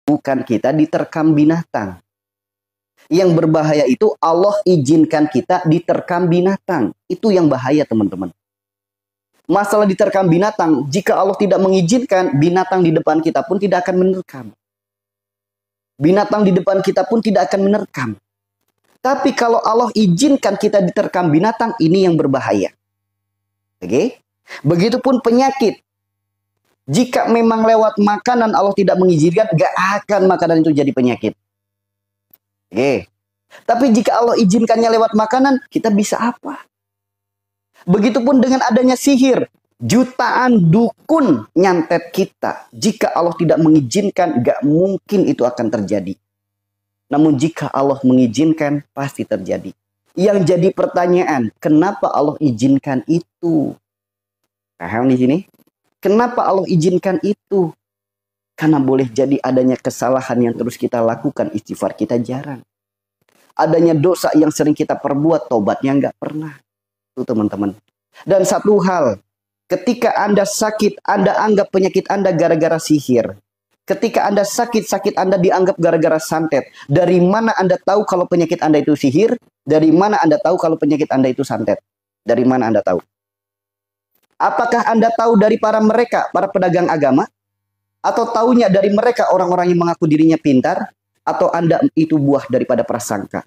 bukan kita diterkam binatang. Yang berbahaya itu Allah izinkan kita diterkam binatang. Itu yang bahaya, teman-teman. Masalah diterkam binatang, jika Allah tidak mengizinkan, binatang di depan kita pun tidak akan menerkam. Binatang di depan kita pun tidak akan menerkam. Tapi kalau Allah izinkan kita diterkam binatang, ini yang berbahaya. Oke? Begitupun penyakit. Jika memang lewat makanan Allah tidak mengizinkan, gak akan makanan itu jadi penyakit. Oke. Tapi jika Allah izinkannya lewat makanan, kita bisa apa? Begitupun dengan adanya sihir. Jutaan dukun nyantet kita. Jika Allah tidak mengizinkan, gak mungkin itu akan terjadi. Namun jika Allah mengizinkan, pasti terjadi. Yang jadi pertanyaan, kenapa Allah izinkan itu? Paham di sini? Kenapa Allah izinkan itu? Karena boleh jadi adanya kesalahan yang terus kita lakukan, istighfar kita jarang. Adanya dosa yang sering kita perbuat, tobatnya nggak pernah. Itu teman-teman. Dan satu hal, ketika Anda sakit, Anda anggap penyakit Anda gara-gara sihir. Ketika Anda sakit Anda dianggap gara-gara santet. Dari mana Anda tahu kalau penyakit Anda itu sihir? Dari mana Anda tahu kalau penyakit Anda itu santet? Dari mana Anda tahu? Apakah Anda tahu dari para pedagang agama? Atau taunya dari mereka orang-orang yang mengaku dirinya pintar? Atau Anda itu buah daripada prasangka?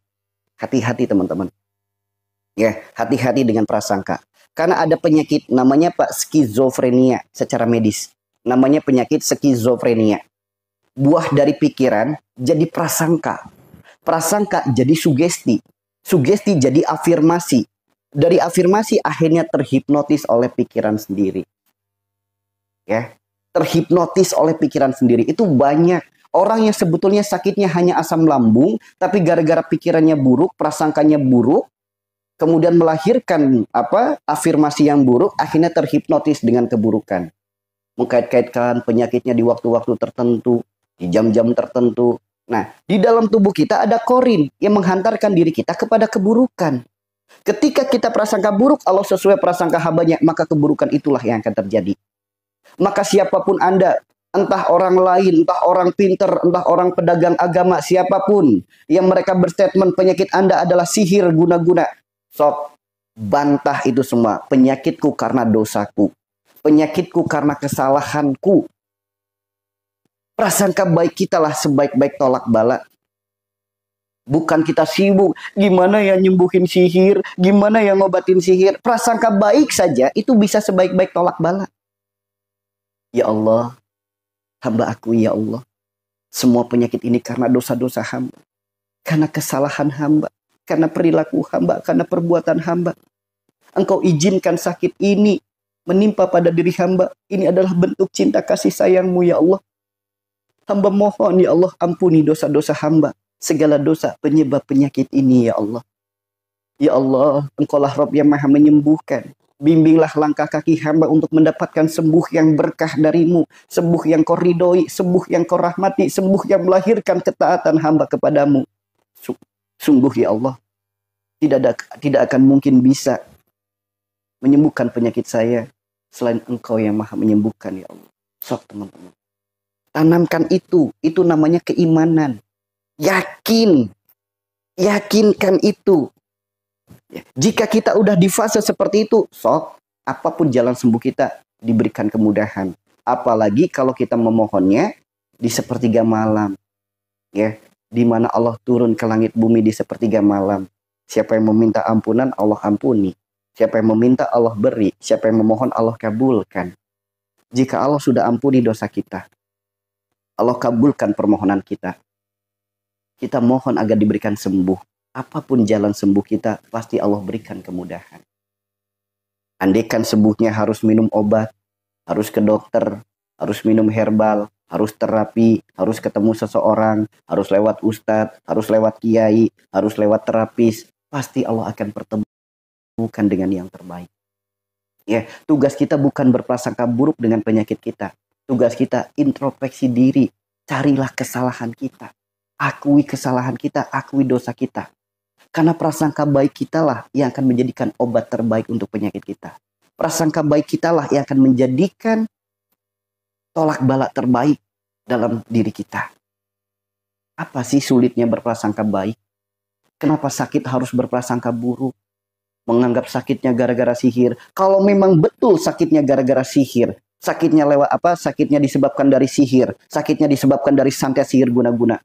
Hati-hati teman-teman. Ya, hati-hati dengan prasangka. Karena ada penyakit namanya skizofrenia secara medis. Namanya penyakit skizofrenia. Buah dari pikiran jadi prasangka. Prasangka jadi sugesti. Sugesti jadi afirmasi. Dari afirmasi akhirnya terhipnotis oleh pikiran sendiri. Ya, terhipnotis oleh pikiran sendiri. Itu banyak. Orang yang sebetulnya sakitnya hanya asam lambung, tapi gara-gara pikirannya buruk, prasangkanya buruk, kemudian melahirkan afirmasi yang buruk, akhirnya terhipnotis dengan keburukan. Mengkait-kaitkan penyakitnya di waktu-waktu tertentu, di jam-jam tertentu. Nah, di dalam tubuh kita ada korin yang menghantarkan diri kita kepada keburukan. Ketika kita prasangka buruk, Allah sesuai prasangka hambanya, maka keburukan itulah yang akan terjadi. Maka siapapun Anda, entah orang lain, entah orang pinter, entah orang pedagang agama, siapapun yang mereka berstatement penyakit Anda adalah sihir guna-guna, sok bantah itu semua. Penyakitku karena dosaku. Penyakitku karena kesalahanku. Prasangka baik kita lah sebaik-baik tolak bala. Bukan kita sibuk, gimana ya nyembuhin sihir, gimana ya ngobatin sihir. Prasangka baik saja itu bisa sebaik-baik tolak bala. Ya Allah, hamba aku ya Allah. Semua penyakit ini karena dosa-dosa hamba. Karena kesalahan hamba. Karena perilaku hamba, karena perbuatan hamba. Engkau izinkan sakit ini menimpa pada diri hamba. Ini adalah bentuk cinta kasih sayangmu ya Allah. Hamba mohon ya Allah, ampuni dosa-dosa hamba. Segala dosa penyebab penyakit ini ya Allah. Ya Allah, Engkaulah Rabb yang maha menyembuhkan. Bimbinglah langkah kaki hamba untuk mendapatkan sembuh yang berkah darimu. Sembuh yang kau ridhoi, sembuh yang kau rahmati, sembuh yang melahirkan ketaatan hamba kepadamu. Sungguh ya Allah, tidak akan mungkin bisa menyembuhkan penyakit saya selain Engkau yang maha menyembuhkan ya Allah. Sok teman-teman, tanamkan itu namanya keimanan. Yakinkan itu. Jika kita udah di fase seperti itu, sok apapun jalan sembuh kita diberikan kemudahan. Apalagi kalau kita memohonnya di sepertiga malam, ya, di mana Allah turun ke langit bumi di sepertiga malam. Siapa yang meminta ampunan, Allah ampuni. Siapa yang meminta, Allah beri. Siapa yang memohon, Allah kabulkan. Jika Allah sudah ampuni dosa kita, Allah kabulkan permohonan kita. Kita mohon agar diberikan sembuh. Apapun jalan sembuh kita, pasti Allah berikan kemudahan. Andaikan sembuhnya harus minum obat, harus ke dokter, harus minum herbal, harus terapi, harus ketemu seseorang, harus lewat ustadz, harus lewat kiai, harus lewat terapis, pasti Allah akan pertemukan dengan yang terbaik. Ya, tugas kita bukan berprasangka buruk dengan penyakit kita. Tugas kita introspeksi diri, carilah kesalahan kita. Akui kesalahan kita, akui dosa kita. Karena prasangka baik kita lah yang akan menjadikan obat terbaik untuk penyakit kita. Prasangka baik kita lah yang akan menjadikan tolak bala terbaik dalam diri kita. Apa sih sulitnya berprasangka baik? Kenapa sakit harus berprasangka buruk? Menganggap sakitnya gara-gara sihir. Kalau memang betul sakitnya gara-gara sihir, sakitnya lewat apa? Sakitnya disebabkan dari sihir, sakitnya disebabkan dari santet sihir guna-guna.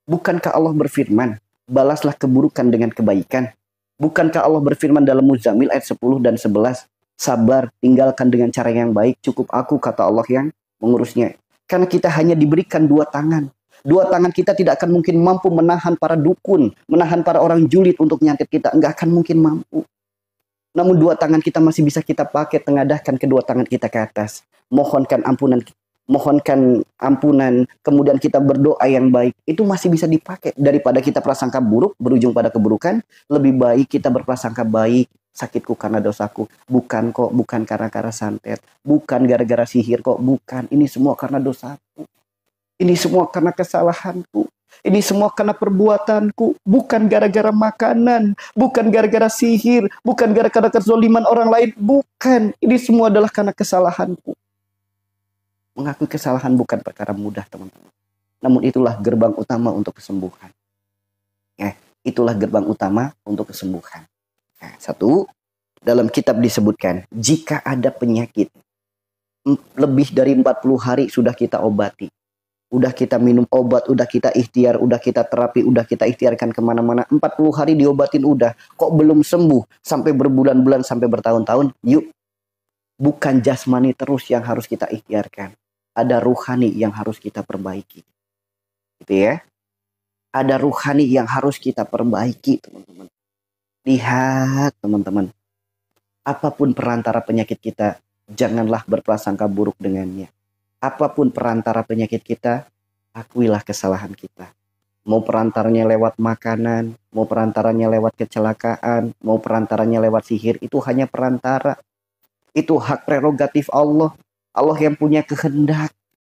Bukankah Allah berfirman, balaslah keburukan dengan kebaikan? Bukankah Allah berfirman dalam Muzammil ayat 10 dan 11, sabar, tinggalkan dengan cara yang baik, cukup aku kata Allah yang mengurusnya. Karena kita hanya diberikan dua tangan. Dua tangan kita tidak akan mungkin mampu menahan para dukun, menahan para orang julid untuk nyantet kita. Enggak akan mungkin mampu. Namun dua tangan kita masih bisa kita pakai, tengadahkan kedua tangan kita ke atas. Mohonkan ampunan, kemudian kita berdoa yang baik. Itu masih bisa dipakai. Daripada kita prasangka buruk, berujung pada keburukan, lebih baik kita berprasangka baik. Sakitku karena dosaku. Bukan kok, bukan karena santet. Bukan gara-gara sihir kok, bukan. Ini semua karena dosaku. Ini semua karena kesalahanku. Ini semua karena perbuatanku. Bukan gara-gara makanan. Bukan gara-gara sihir. Bukan gara-gara kezoliman orang lain. Bukan. Ini semua adalah karena kesalahanku. Mengakui kesalahan bukan perkara mudah, teman-teman. Namun itulah gerbang utama untuk kesembuhan. Ya, itulah gerbang utama untuk kesembuhan. Nah, satu, dalam kitab disebutkan, jika ada penyakit, lebih dari 40 hari sudah kita obati. Udah kita minum obat, udah kita ikhtiar, udah kita terapi, udah kita ikhtiarkan kemana-mana. 40 hari diobatin udah. Kok belum sembuh? Sampai berbulan-bulan, sampai bertahun-tahun. Yuk, bukan jasmani terus yang harus kita ikhtiarkan. Ada ruhani yang harus kita perbaiki. Gitu ya. Ada ruhani yang harus kita perbaiki, teman-teman. Lihat, teman-teman. Apapun perantara penyakit kita, janganlah berprasangka buruk dengannya. Apapun perantara penyakit kita, akuilah kesalahan kita. Mau perantaranya lewat makanan, mau perantaranya lewat kecelakaan, mau perantaranya lewat sihir, itu hanya perantara. Itu hak prerogatif Allah. Allah yang punya kehendak.